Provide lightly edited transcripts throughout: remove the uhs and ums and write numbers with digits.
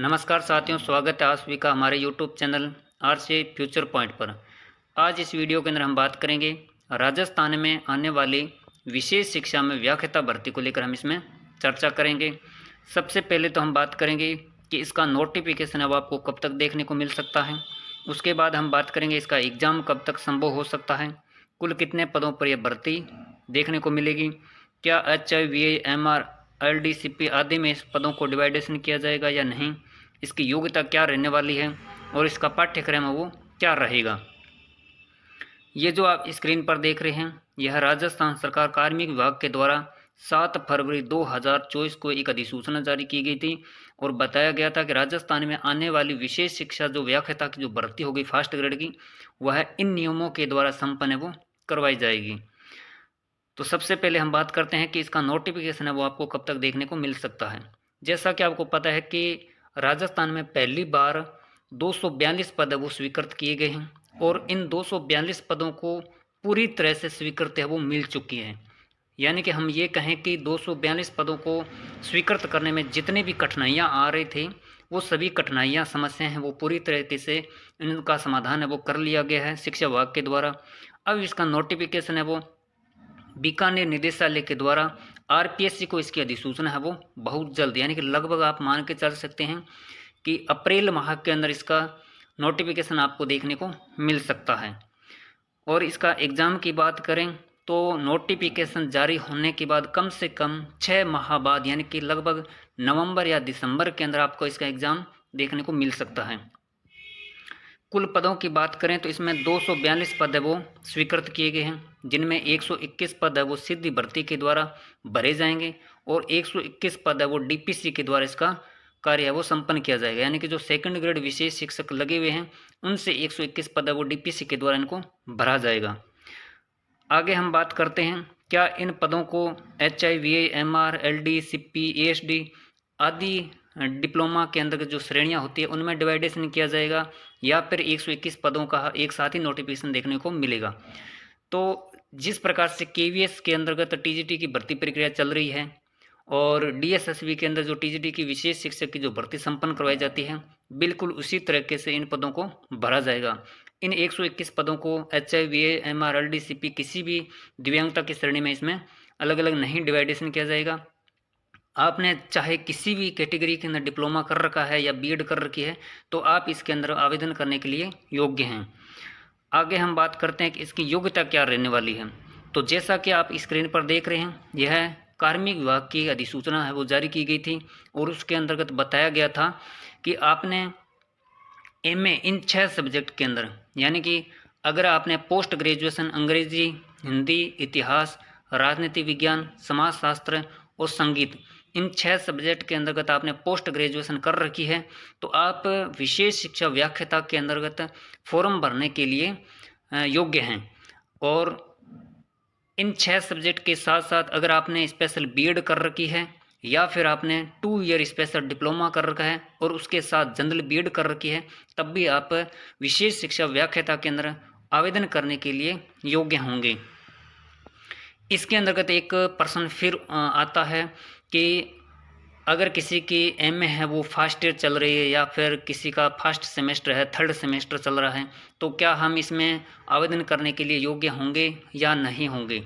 नमस्कार साथियों, स्वागत है आप सभी का हमारे यूट्यूब चैनल आर से फ्यूचर पॉइंट पर। आज इस वीडियो के अंदर हम बात करेंगे राजस्थान में आने वाली विशेष शिक्षा में व्याख्याता भर्ती को लेकर हम इसमें चर्चा करेंगे। सबसे पहले तो हम बात करेंगे कि इसका नोटिफिकेशन अब आपको कब तक देखने को मिल सकता है। उसके बाद हम बात करेंगे इसका एग्ज़ाम कब तक संभव हो सकता है, कुल कितने पदों पर यह भर्ती देखने को मिलेगी, क्या HIVA MR LDCP आदि में इस पदों को डिवाइडेशन किया जाएगा या नहीं, इसकी योग्यता क्या रहने वाली है और इसका पाठ्यक्रम है वो क्या रहेगा। ये जो आप स्क्रीन पर देख रहे हैं यह राजस्थान सरकार कार्मिक विभाग के द्वारा 7 फरवरी 2024 को एक अधिसूचना जारी की गई थी और बताया गया था कि राजस्थान में आने वाली विशेष शिक्षा जो व्याख्याता की जो भर्ती होगी फर्स्ट ग्रेड की, वह इन नियमों के द्वारा संपन्न है वो करवाई जाएगी। तो सबसे पहले हम बात करते हैं कि इसका नोटिफिकेशन है वो आपको कब तक देखने को मिल सकता है। जैसा कि आपको पता है कि राजस्थान में पहली बार 242 पद वो स्वीकृत किए गए हैं और इन 242 पदों को पूरी तरह से स्वीकृत है वो मिल चुकी है। यानी कि हम ये कहें कि 242 पदों को स्वीकृत करने में जितनी भी कठिनाइयाँ आ रही थी वो सभी कठिनाइयाँ समस्याएं हैं वो पूरी तरीके से इनका समाधान है वो कर लिया गया है शिक्षा विभाग के द्वारा। अब इसका नोटिफिकेशन है वो बीकानेर निदेशालय के द्वारा RPSC को इसकी अधिसूचना है वो बहुत जल्द, यानी कि लगभग आप मान के चल सकते हैं कि अप्रैल माह के अंदर इसका नोटिफिकेशन आपको देखने को मिल सकता है। और इसका एग्ज़ाम की बात करें तो नोटिफिकेशन जारी होने के बाद कम से कम 6 माह बाद, यानी कि लगभग नवंबर या दिसंबर के अंदर आपको इसका एग्ज़ाम देखने को मिल सकता है। कुल पदों की बात करें तो इसमें 242 पद है वो स्वीकृत किए गए हैं, जिनमें 121 पद है वो सीधी भर्ती के द्वारा भरे जाएंगे और 121 पद है वो DPC के द्वारा इसका कार्य है वो संपन्न किया जाएगा। यानी कि जो सेकंड ग्रेड विशेष शिक्षक लगे हुए हैं उनसे 121 पद है वो DPC के द्वारा इनको भरा जाएगा। आगे हम बात करते हैं क्या इन पदों को HIVA MR LDCP ASD आदि डिप्लोमा के अंदर जो श्रेणियां होती है उनमें डिवाइडेशन किया जाएगा या फिर 121 पदों का एक साथ ही नोटिफिकेशन देखने को मिलेगा। तो जिस प्रकार से KVS के अंतर्गत TGT की भर्ती प्रक्रिया चल रही है और DSSB के अंदर जो TGT की विशेष शिक्षक की जो भर्ती संपन्न करवाई जाती है, बिल्कुल उसी तरीके से इन पदों को भरा जाएगा। इन 121 पदों को HIVA MR LDCP किसी भी दिव्यांगता की श्रेणी में इसमें अलग अलग नहीं डिवाइडेशन किया जाएगा। आपने चाहे किसी भी कैटेगरी के अंदर डिप्लोमा कर रखा है या BEd कर रखी है तो आप इसके अंदर आवेदन करने के लिए योग्य हैं। आगे हम बात करते हैं कि इसकी योग्यता क्या रहने वाली है। तो जैसा कि आप स्क्रीन पर देख रहे हैं यह कार्मिक विभाग की अधिसूचना है वो जारी की गई थी और उसके अंतर्गत बताया गया था कि आपने MA इन 6 सब्जेक्ट के अंदर, यानी कि अगर आपने पोस्ट ग्रेजुएशन अंग्रेजी, हिंदी, इतिहास, राजनीति विज्ञान, समाजशास्त्र और संगीत, इन 6 सब्जेक्ट के अंतर्गत आपने पोस्ट ग्रेजुएशन कर रखी है तो आप विशेष शिक्षा व्याख्याता के अंतर्गत फॉर्म भरने के लिए योग्य हैं। और इन 6 सब्जेक्ट के साथ साथ अगर आपने स्पेशल BEd कर रखी है या फिर आपने 2 ईयर स्पेशल डिप्लोमा कर रखा है और उसके साथ जनरल BEd कर रखी है तब भी आप विशेष शिक्षा व्याख्याता के अंदर आवेदन करने के लिए योग्य होंगे। इसके अंतर्गत एक प्रश्न फिर आता है कि अगर किसी की MA है वो फर्स्ट ईयर चल रही है या फिर किसी का फर्स्ट सेमेस्टर है, थर्ड सेमेस्टर चल रहा है, तो क्या हम इसमें आवेदन करने के लिए योग्य होंगे या नहीं होंगे।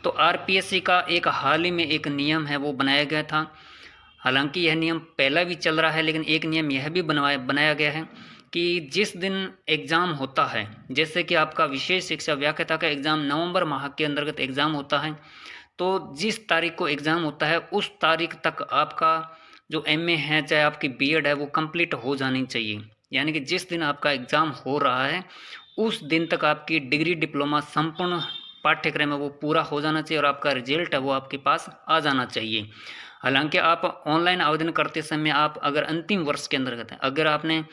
तो RPSC का एक हाल ही में एक नियम है वो बनाया गया था। हालांकि यह नियम पहला भी चल रहा है लेकिन एक नियम यह भी बनाया गया है कि जिस दिन एग्ज़ाम होता है, जैसे कि आपका विशेष शिक्षा व्याख्याता का एग्ज़ाम नवंबर माह के अंतर्गत एग्ज़ाम होता है, तो जिस तारीख को एग्ज़ाम होता है उस तारीख तक आपका जो MA है चाहे आपकी BEd है वो कंप्लीट हो जानी चाहिए। यानी कि जिस दिन आपका एग्ज़ाम हो रहा है उस दिन तक आपकी डिग्री डिप्लोमा संपूर्ण पाठ्यक्रम है वो पूरा हो जाना चाहिए और आपका रिजल्ट है वो आपके पास आ जाना चाहिए। हालांकि आप ऑनलाइन आवेदन करते समय आप अगर अंतिम वर्ष के अंतर्गत है, अगर आपने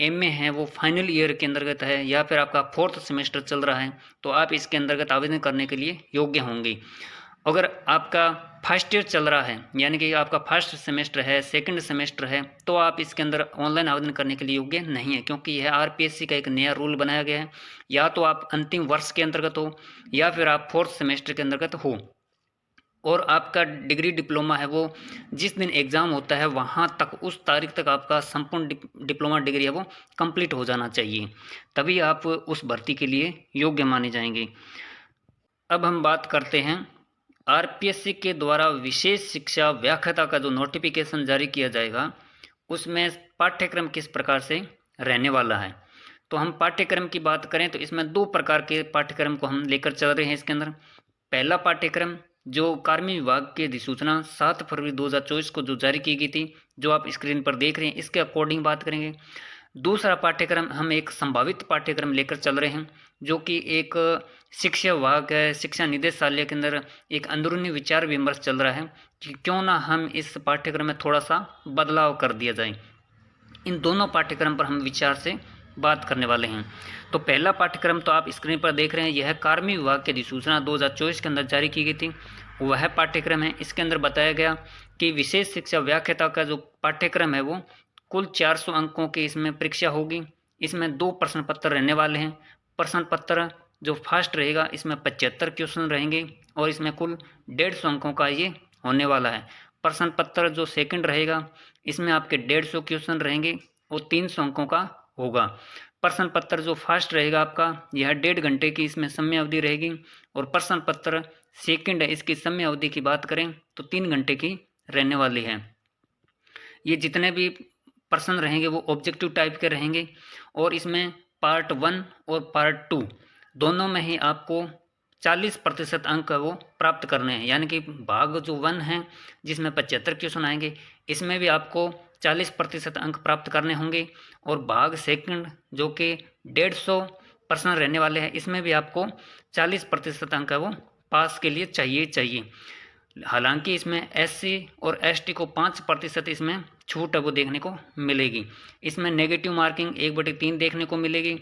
MA है वो फाइनल ईयर के अंतर्गत है या फिर आपका 4th सेमेस्टर चल रहा है तो आप इसके अंतर्गत आवेदन करने के लिए योग्य होंगे। अगर आपका फर्स्ट ईयर चल रहा है यानी कि आपका फर्स्ट सेमेस्टर है, सेकंड सेमेस्टर है, तो आप इसके अंदर ऑनलाइन आवेदन करने के लिए योग्य नहीं है, क्योंकि यह RPSC का एक नया रूल बनाया गया है। या तो आप अंतिम वर्ष के अंतर्गत हो या फिर आप 4th सेमेस्टर के अंतर्गत हो। और आपका डिग्री डिप्लोमा है वो जिस दिन एग्ज़ाम होता है वहाँ तक, उस तारीख तक आपका संपूर्ण डिप्लोमा डिग्री है वो कंप्लीट हो जाना चाहिए, तभी आप उस भर्ती के लिए योग्य माने जाएंगे। अब हम बात करते हैं आरपीएससी के द्वारा विशेष शिक्षा व्याख्याता का जो नोटिफिकेशन जारी किया जाएगा उसमें पाठ्यक्रम किस प्रकार से रहने वाला है। तो हम पाठ्यक्रम की बात करें तो इसमें दो प्रकार के पाठ्यक्रम को हम लेकर चल रहे हैं इसके अंदर। पहला पाठ्यक्रम जो कार्मिक विभाग की अधिसूचना 7 फरवरी 2024 को जो जारी की गई थी, जो आप स्क्रीन पर देख रहे हैं, इसके अकॉर्डिंग बात करेंगे। दूसरा पाठ्यक्रम हम एक संभावित पाठ्यक्रम लेकर चल रहे हैं जो कि एक शिक्षा विभाग है, शिक्षा निदेशालय के अंदर एक अंदरूनी विचार विमर्श चल रहा है कि क्यों ना हम इस पाठ्यक्रम में थोड़ा सा बदलाव कर दिया जाए। इन दोनों पाठ्यक्रम पर हम विचार से बात करने वाले हैं। तो पहला पाठ्यक्रम तो आप स्क्रीन पर देख रहे हैं, यह कार्मिक विभाग की अधिसूचना 2024 के अंदर जारी की गई थी, वह पाठ्यक्रम है। इसके अंदर बताया गया कि विशेष शिक्षा व्याख्याता का जो पाठ्यक्रम है वो कुल 400 अंकों की इसमें परीक्षा होगी। इसमें 2 प्रश्न पत्र रहने वाले हैं। प्रश्न पत्र जो फर्स्ट रहेगा इसमें 75 क्वेश्चन रहेंगे और इसमें कुल 150 अंकों का ये होने वाला है। प्रश्न पत्र जो सेकंड रहेगा इसमें आपके 150 क्वेश्चन रहेंगे और 300 अंकों का होगा। प्रश्न पत्र जो फर्स्ट रहेगा आपका यह 1.5 घंटे की इसमें समय अवधि रहेगी और प्रश्न पत्र सेकंड है, इसकी समय अवधि की बात करें तो 3 घंटे की रहने वाली है। ये जितने भी प्रश्न रहेंगे वो ऑब्जेक्टिव टाइप के रहेंगे और इसमें पार्ट 1 और पार्ट 2 दोनों में ही आपको 40% अंक वो प्राप्त करने हैं। यानी कि भाग जो 1 है जिसमें 75 क्वेश्चन आएंगे, इसमें भी आपको 40% अंक प्राप्त करने होंगे और भाग सेकंड जो कि 150 प्रश्न रहने वाले हैं, इसमें भी आपको 40% अंक है वो पास के लिए चाहिए। हालांकि इसमें एससी और एसटी को 5% इसमें छूट है वो देखने को मिलेगी। इसमें नेगेटिव मार्किंग 1/3 देखने को मिलेगी।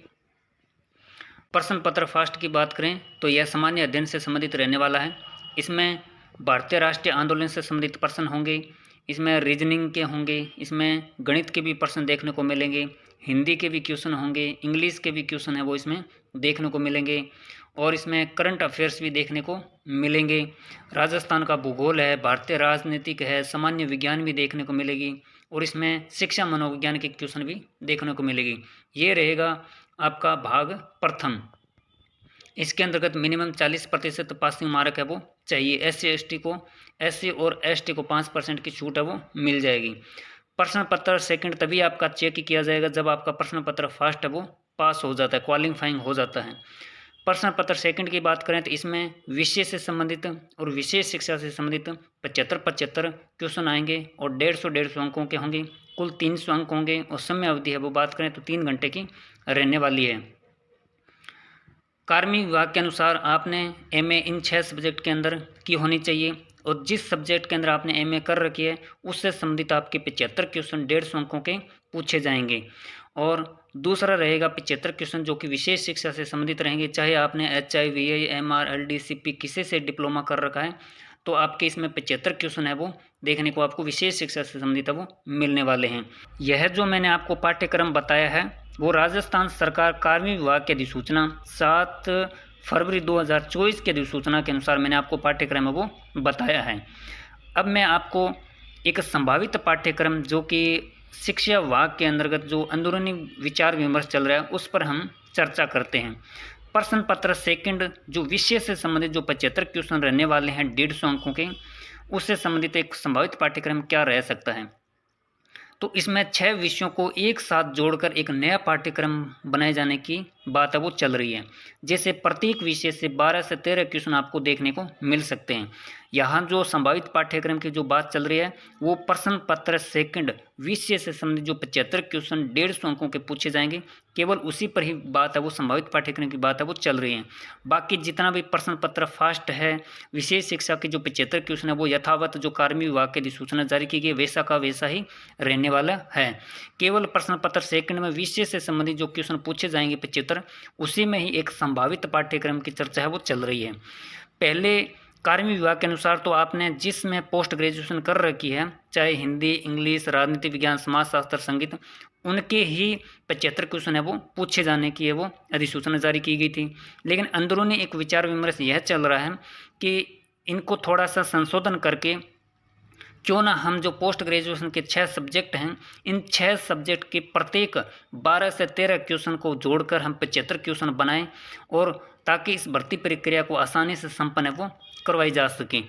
प्रश्न पत्र फर्स्ट की बात करें तो यह सामान्य अध्ययन से संबंधित रहने वाला है। इसमें भारतीय राष्ट्रीय आंदोलन से संबंधित प्रश्न होंगे, इसमें रीजनिंग के होंगे, इसमें गणित के भी प्रश्न देखने को मिलेंगे, हिंदी के भी क्वेश्चन होंगे, इंग्लिश के भी क्वेश्चन है वो इसमें देखने को मिलेंगे और इसमें करंट अफेयर्स भी देखने को मिलेंगे। राजस्थान का भूगोल है, भारतीय राजनीतिक है, सामान्य विज्ञान भी देखने को मिलेगी और इसमें शिक्षा मनोविज्ञान के क्वेश्चन भी देखने को मिलेगी। ये रहेगा आपका भाग प्रथम। इसके अंतर्गत मिनिमम 40% पासिंग मार्क है वो चाहिए। एससी और एसटी को 5% की छूट है वो मिल जाएगी। प्रश्न पत्र सेकंड तभी आपका चेक किया जाएगा जब आपका प्रश्न पत्र फर्स्ट है वो पास हो जाता है, क्वालिफाइंग हो जाता है। प्रश्न पत्र सेकंड की बात करें तो इसमें विषय से संबंधित और विशेष शिक्षा से संबंधित 75 क्वेश्चन आएंगे और 150 अंकों के होंगे, कुल 300 अंक होंगे और समय अवधि है वो बात करें तो 3 घंटे की रहने वाली है। कार्मिक विभाग के अनुसार आपने एमए इन 6 सब्जेक्ट के अंदर की होनी चाहिए और जिस सब्जेक्ट के अंदर आपने एमए कर रखी है उससे संबंधित आपके 75 क्वेश्चन 150 अंकों के पूछे जाएंगे। और दूसरा रहेगा 75 क्वेश्चन जो कि विशेष शिक्षा से संबंधित रहेंगे, चाहे आपने HIVI MR LDCP किसी से डिप्लोमा कर रखा है तो आपके इसमें 75 क्वेश्चन है वो देखने को आपको विशेष शिक्षा से संबंधित है वो मिलने वाले हैं। यह जो मैंने आपको पाठ्यक्रम बताया है वो राजस्थान सरकार कार्मिक विभाग की अधिसूचना 7 फरवरी 2024 की अधिसूचना के अनुसार मैंने आपको पाठ्यक्रम है वो बताया है। अब मैं आपको एक संभावित पाठ्यक्रम जो कि शिक्षा विभाग के अंतर्गत जो अंदरूनी विचार विमर्श चल रहा है उस पर हम चर्चा करते हैं। प्रश्न पत्र सेकंड जो विषय से संबंधित जो 75 क्वेश्चन रहने वाले हैं 150 अंकों के, उससे संबंधित एक संभावित पाठ्यक्रम क्या रह सकता है। तो इसमें 6 विषयों को एक साथ जोड़कर एक नया पाठ्यक्रम बनाए जाने की बात है वो चल रही है। जैसे प्रत्येक विषय से 12 से 13 क्वेश्चन आपको देखने को मिल सकते हैं। यहाँ जो संभावित पाठ्यक्रम की जो बात चल रही है वो प्रश्न पत्र सेकंड विषय से संबंधित जो 75 क्वेश्चन 150 अंकों के पूछे जाएंगे, केवल उसी पर ही बात है वो संभावित पाठ्यक्रम की बात है वो चल रही है। बाकी जितना भी प्रश्न पत्र फास्ट है विशेष शिक्षा के जो 75 क्वेश्चन है वो यथावत जो कार्मिक विभाग की अधिसूचना जारी की गई वैसा का वैसा ही रहने वाला है। केवल प्रश्न पत्र सेकंड में विषय से संबंधित जो क्वेश्चन पूछे जाएंगे 75, उसी में ही एक संभावित पाठ्यक्रम की चर्चा है वो चल रही है। पहले कार्मिक विभाग के अनुसार तो आपने जिसमें पोस्ट ग्रेजुएशन कर रखी है, चाहे हिंदी, इंग्लिश, राजनीति विज्ञान, समाजशास्त्र, संगीत, उनके ही 75 क्वेश्चन है वो पूछे जाने की है वो अधिसूचना जारी की गई थी। लेकिन अंदरूनी एक विचार विमर्श यह चल रहा है कि इनको थोड़ा सा संशोधन करके क्यों ना हम जो पोस्ट ग्रेजुएशन के 6 सब्जेक्ट हैं, इन 6 सब्जेक्ट के प्रत्येक 12 से 13 क्वेश्चन को जोड़कर हम 75 क्वेश्चन बनाएं, और ताकि इस भर्ती प्रक्रिया को आसानी से संपन्न वो करवाई जा सके।